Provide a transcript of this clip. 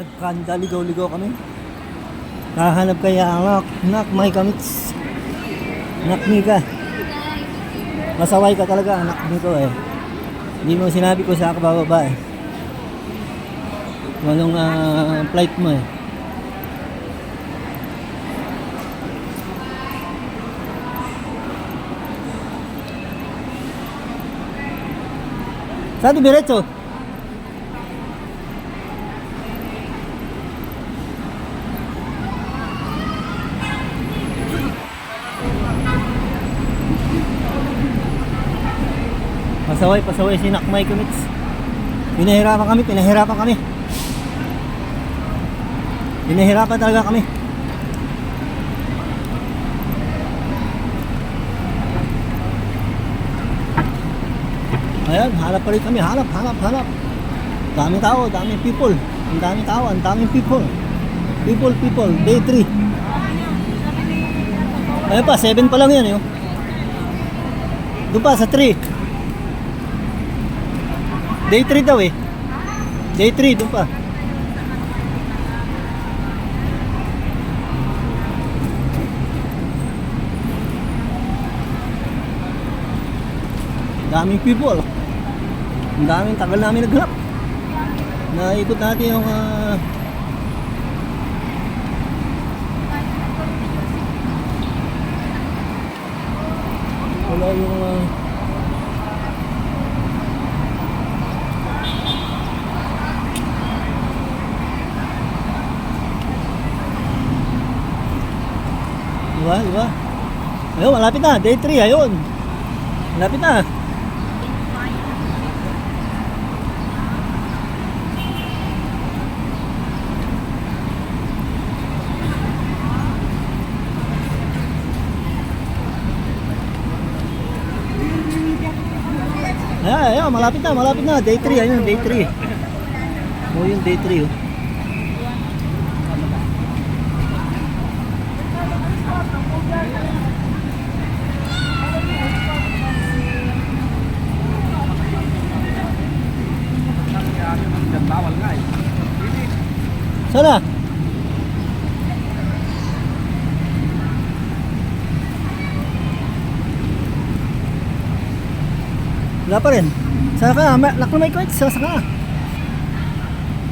Nagkandaligaw-ligaw kami. Kahanap kaya ang nak may kamits. Nak mi ka. Masaway ka talaga anak mi ko eh. Hindi mo sinabi ko sa kabababa eh. Anong flight mo eh. Saan ito diretso? Pasaway si Nakmay Kumits. Pinahirapan kami. Pinahirapan talaga kami. Ayan, hanap pa rin kami. Hanap. Daming tao, daming people. Ang daming tao, ang daming people. People. Day 3. Ayan pa, 7 pa lang yan yun. Doon pa sa 3. Day 3 daw eh. Day 3 doon pa. Daming people. Ang daming tagal namin naghanap. Naikot natin yung wala yung Diba? Ayun, malapit na. Day 3, ayun. Malapit na. Ayun, malapit na. Day 3, ayun, day 3. Oh, yung day 3, oh. Sana? Wala pa rin. Saka ka, Nakmay Kumits, saka ka.